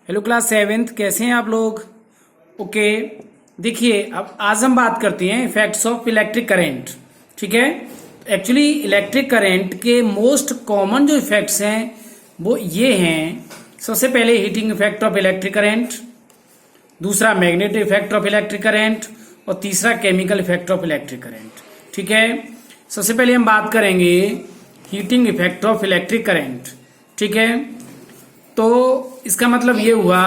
Hello class seventh, कैसे हैं आप लोग। ओके, देखिए अब आज हम बात करते हैं इफेक्ट्स ऑफ इलेक्ट्रिक करंट। ठीक है, एक्चुअली इलेक्ट्रिक करंट के मोस्ट कॉमन जो इफेक्ट्स हैं वो ये हैं। सबसे पहले heating effect of electric current, दूसरा magnetic effect of electric current और तीसरा chemical effect of electric current. ठीक है, सबसे पहले हम बात करेंगे heating effect of electric current. ठीक है, तो इसका मतलब ये हुआ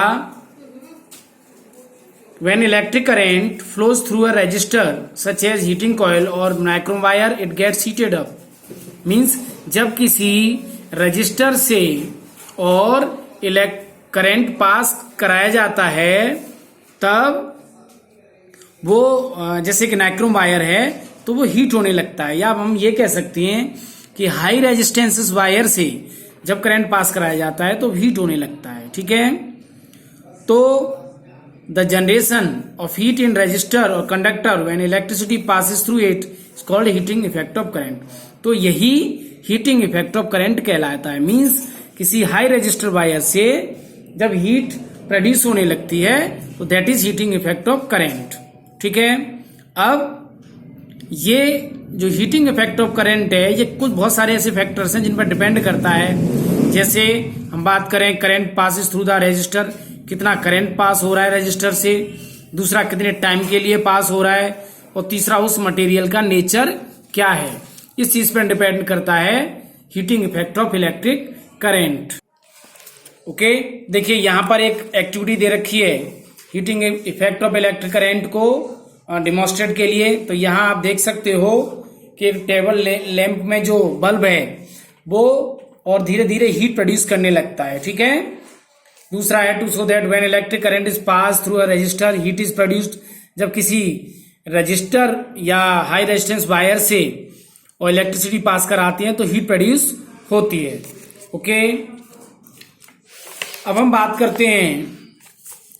when electric current flows through a resistor such as heating coil or nichrome wire it gets heated up means जब किसी रजिस्टर से और करंट पास कराया जाता है तब वो जैसे कि नाइक्रोम वायर है तो वो हीट होने लगता है, या हम ये कह सकते हैं कि हाई रेजिस्टेंसेस वायर से जब करंट पास कराया जाता है तो हीट होने लगता है। ठीक है, तो the generation of heat in resistor और conductor when electricity passes through it is called heating effect of current. तो यही हीटिंग इफेक्ट ऑफ करंट कहलाता है। मींस किसी हाई रजिस्टर वायर से जब हीट प्रोड्यूस होने लगती है तो that is heating effect of current. ठीक है, अब ये जो हीटिंग इफेक्ट ऑफ करंट है ये कुछ बहुत सारे ऐसे फैक्टर्स हैं जिन पर डिपेंड करता है। जैसे हम बात करें current passes through the resistor, कितना करंट पास हो रहा है रजिस्टर से, दूसरा कितने टाइम के लिए पास हो रहा है, और तीसरा उस मटेरियल का नेचर क्या है। इस चीज पर डिपेंड करता है heating effect of electric current. Okay, देखिए यहां पर एक एक्टिविटी दे रखी है heating effect of electric current को डिमॉन्स्ट्रेट के लिए। तो यहां आप देख सकते हो कि एक टेबल लैंप में जो बल्ब है वो और धीरे धीरे हीट प्रोड्यूस करने लगता है। ठीक है, दूसरा है two so that when electric current is pass through a resistor heat is produced. जब किसी रजिस्टर या हाई रेजिस्टेंस वायर से और इलेक्ट्रिसिटी पास कराती है तो हीट प्रोड्यूस होती है। ओके, अब हम बात करते हैं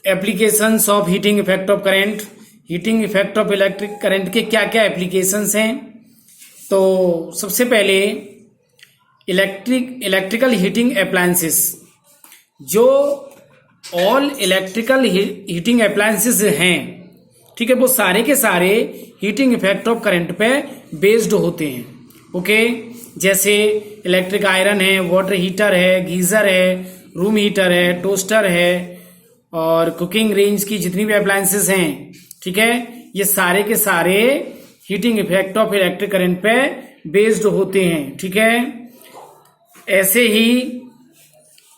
applications of heating effect of current. Heating effect of electric current के क्या क्या एप्लीकेशंस हैं। तो सबसे पहले इलेक्ट्रिकल हीटिंग अप्लायंसेस, जो ऑल इलेक्ट्रिकल हीटिंग अप्लायंसेस हैं, ठीक है, वो सारे के सारे हीटिंग इफेक्ट ऑफ करंट पे बेस्ड होते हैं। ओके, जैसे इलेक्ट्रिक आयरन है, वाटर हीटर है, गीजर है, रूम हीटर है, टोस्टर है और कुकिंग रेंज की जितनी भी अप्लायंसेस हैं, ठीक है, ये सारे के सारे heating effect of electric current पे बेस्ड होते हैं। ठीक है, ऐसे ही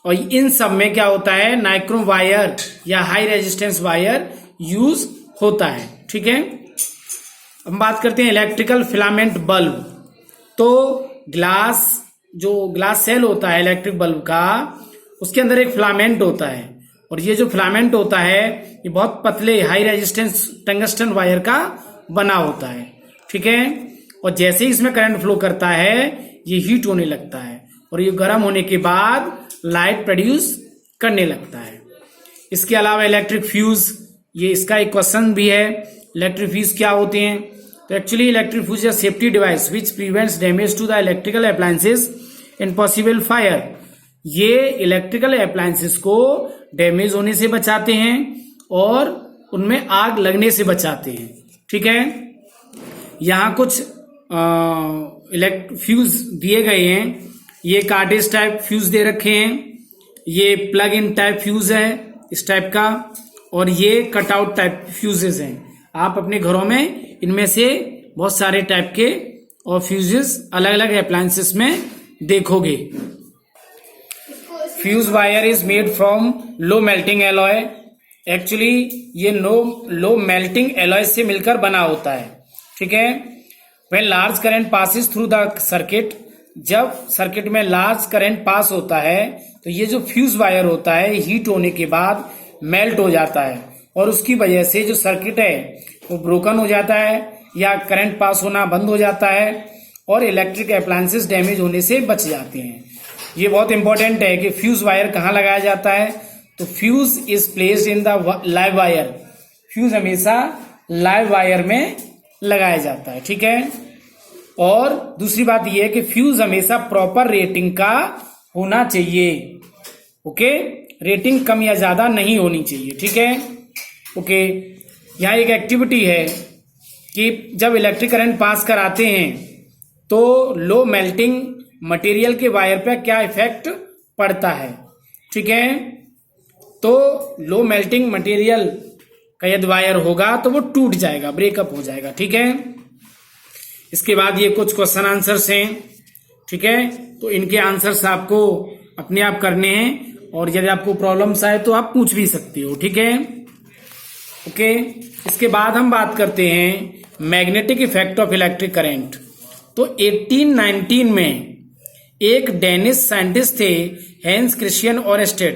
और इन सब में क्या होता है, नाइक्रोम वायर या हाई रेजिस्टेंस वायर यूज होता है। ठीक है, हम बात करते हैं इलेक्ट्रिकल फिलामेंट बल्ब। तो जो ग्लास सेल होता है इलेक्ट्रिक बल्ब का, उसके अंदर एक फिलामेंट होता है और ये जो फिलामेंट होता है ये बहुत पतले हाई रेजिस्टेंस टंगस्टन वायर का बना होता है। ठीक है, और जैसे ही इसमें करंट फ्लो करता है ये हीट होने लगता है और ये गर्म होने के बाद लाइट प्रोड्यूस करने लगता है। इसके अलावा इलेक्ट्रिक फ्यूज, ये इसका एक क्वेश्चन भी है, इलेक्ट्रिक फ्यूज क्या होते हैं। तो actually electric fuse is safety device which prevents damage to the electrical appliances in possible fire. ये इलेक्ट्रिकल अप्लायंसेस को डैमेज होने से बचाते हैं और उनमें आग लगने से बचाते हैं। ठीक है, यहां कुछ फ्यूज दिए गए हैं। ये कार्टेज टाइप फ्यूज दे रखे हैं, ये प्लग इन टाइप फ्यूज है इस टाइप का, और ये कटआउट टाइप फ्यूजेस हैं। आप अपने घरों में इनमें से बहुत सारे टाइप के और फ्यूजेस अलग अलग अप्लायंसेस में देखोगे। Fuse wire is made from low melting alloy. Actually ये लो मेल्टिंग एलॉय से मिलकर बना होता है। ठीक है, when large current passes through the circuit, जब सर्किट में लार्ज करंट पास होता है तो ये जो फ्यूज वायर होता है हीट होने के बाद मेल्ट हो जाता है और उसकी वजह से जो सर्किट है वो ब्रोकन हो जाता है या करंट पास होना बंद हो जाता है और इलेक्ट्रिक अप्लायंसेस डैमेज होने से बच जाते हैं। ये बहुत इंपॉर्टेंट है कि फ्यूज वायर कहाँ लगाया जाता है। तो fuse is placed in the live wire. Fuse हमेशा लाइव वायर में लगाया जाता है। ठीक है, और दूसरी बात यह है कि फ्यूज हमेशा प्रॉपर रेटिंग का होना चाहिए। ओके, रेटिंग कम या ज़्यादा नहीं होनी चाहिए, ठीक है। ओके, यहाँ एक एक्टिविटी है कि जब इलेक्ट्रिक करंट पास कराते हैं तो लो मेल्टिंग मटेरियल के वायर पे क्या इफेक्ट पड़ता है, ठीक है। तो लो मेल्टिंग मटेरियल का यदि वायर होगा तो वो टूट जाएगा, ब्रेकअप हो जाएगा, ठीक है। इसके बाद ये कुछ क्वेश्चन आंसर्स हैं, ठीक है। तो इनके आंसर्स आपको अपने आप करने हैं और यदि आपको प्रॉब्लम्स आए तो आप पूछ भी सकते हो, ठीक है। ओके, इसके बाद हम बात करते हैं magnetic effect of electric current. तो 1819 में एक डेनिश साइंटिस्ट थे, हेंस क्रिश्चियन ओरेस्टेड,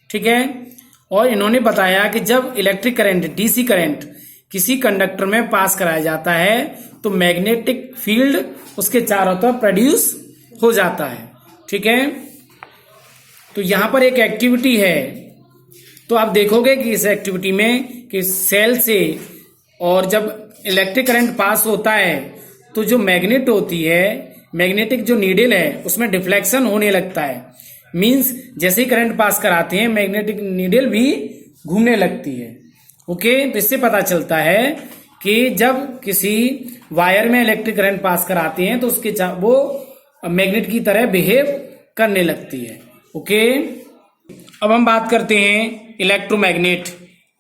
ठीक है। और इन्होंने बताया कि जब इलेक्ट्रिक करंट, डीसी करंट किसी कंडक्टर में पास कराया जाता है तो मैग्नेटिक फील्ड उसके चारों तरफ प्रोड्यूस हो जाता है, ठीक है। तो यहां पर एक एक्टिविटी है, तो आप देखोगे कि इस एक्टिविटी में कि सेल से और जब इलेक्ट्रिक करंट पास होता है तो जो मैग्नेट होती है, मैग्नेटिक जो नीडल है उसमें डिफ्लेक्शन होने लगता है। मींस जैसे ही करंट पास कराते हैं मैग्नेटिक नीडल भी घूमने लगती है। ओके, तो इससे पता चलता है कि जब किसी वायर में इलेक्ट्रिक करंट पास कराते हैं तो उसके वो मैग्नेट की तरह बिहेव करने लगती है। ओके, अब हम बात करते हैं electromagnet.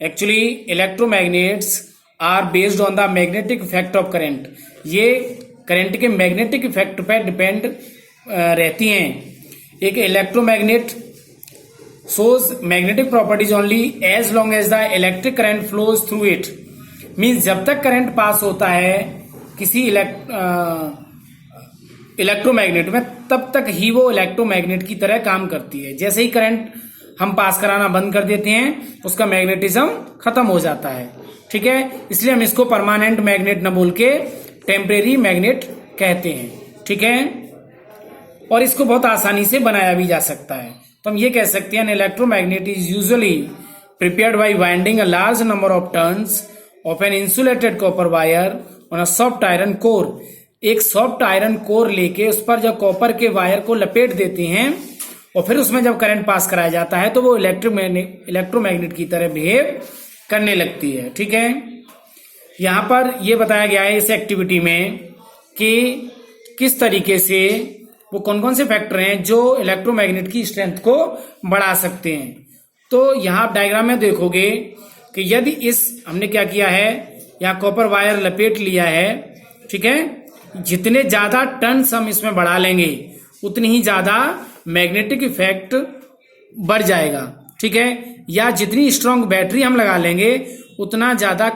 Actually electromagnets are based on the magnetic effect of current. ये करंट के मैग्नेटिक इफेक्ट पर डिपेंड रहती हैं। एक electromagnet shows magnetic properties only as long as the electric current flows through it। Means जब तक करंट पास होता है किसी इलेक्ट्रोमैग्नेट में तब तक ही वो इलेक्ट्रोमैग्नेट की तरह काम करती है। जैसे ही करंट हम पास कराना बंद कर देते हैं उसका मैग्नेटिज्म खत्म हो जाता है, ठीक है। इसलिए हम इसको परमानेंट मैग्नेट न बोल के टेम्परेरी मैग्नेट कहते हैं, ठीक है। और इसको बहुत आसानी से बनाया भी जा सकता है। तो हम ये कह सकते हैं electromagnet is usually prepared by winding a large number of turns of an insulated copper wire on a soft iron core. एक सॉफ्ट आयरन कोर लेके उस पर जब कॉपर के वायर को लपेट देते हैं और फिर उसमें जब करंट पास कराया जाता है तो वो इलेक्ट्रोमैग्नेट की तरह बिहेव करने लगती है, ठीक है। यहां पर यह बताया गया है इस एक्टिविटी में कि किस तरीके से वो कौन कौन से फैक्टर हैं जो इलेक्ट्रोमैग्नेट की स्ट्रेंथ को बढ़ा सकते हैं। तो यहां आप डायग्राम में देखोगे कि यदि हमने क्या किया है, यहाँ कॉपर वायर लपेट लिया है, ठीक है। जितने ज्यादा टर्न्स हम इसमें बढ़ा लेंगे उतनी ही ज्यादा मैग्नेटिक इफेक्ट बढ़ जाएगा, ठीक है। या जितनी स्ट्रांग बैटरी हम लगा लेंगे उतना ज्यादा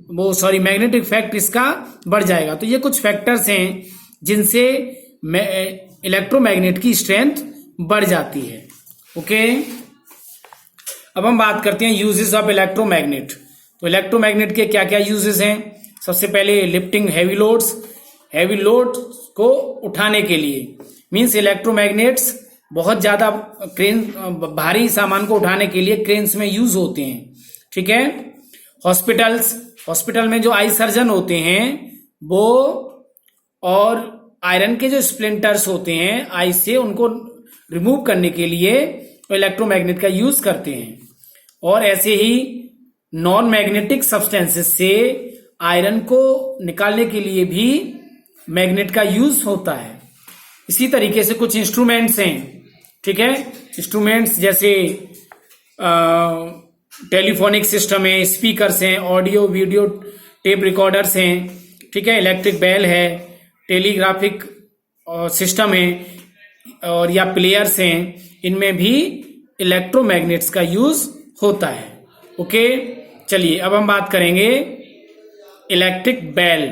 मैग्नेटिक इफेक्ट इसका बढ़ जाएगा। तो ये कुछ फैक्टर्स हैं जिनसे इलेक्ट्रोमैग्नेट की स्ट्रेंथ बढ़ जाती है। ओके, अब हम बात करते हैं यूजेस ऑफ इलेक्ट्रोमैग्नेट। तो इलेक्ट्रोमैग्नेट के क्या क्या यूजेस हैं। सबसे पहले लिफ्टिंग हैवी लोड्स को उठाने के लिए। मींस इलेक्ट्रोमैग्नेट्स बहुत ज्यादा भारी सामान को उठाने के लिए क्रेन्स में यूज होते हैं, ठीक है। हॉस्पिटल में जो आई सर्जन होते हैं वो और आयरन के जो स्प्लिंटर्स होते हैं आई से उनको रिमूव करने के लिए इलेक्ट्रोमैग्नेट का यूज करते हैं। और ऐसे ही नॉन मैग्नेटिक सब्सटेंसेस से आयरन को निकालने के लिए भी मैग्नेट का यूज होता है। इसी तरीके से कुछ इंस्ट्रूमेंट्स हैं, ठीक है। इंस्ट्रूमेंट्स जैसे टेलीफोनिक सिस्टम है, स्पीकर्स हैं, ऑडियो वीडियो टेप रिकॉर्डर्स हैं, ठीक है। इलेक्ट्रिक बेल है, टेलीग्राफिक सिस्टम है और या प्लेयर्स हैं, इनमें भी इलेक्ट्रोमैग्नेट्स का यूज होता है। ओके, चलिए अब हम बात करेंगे इलेक्ट्रिक बेल।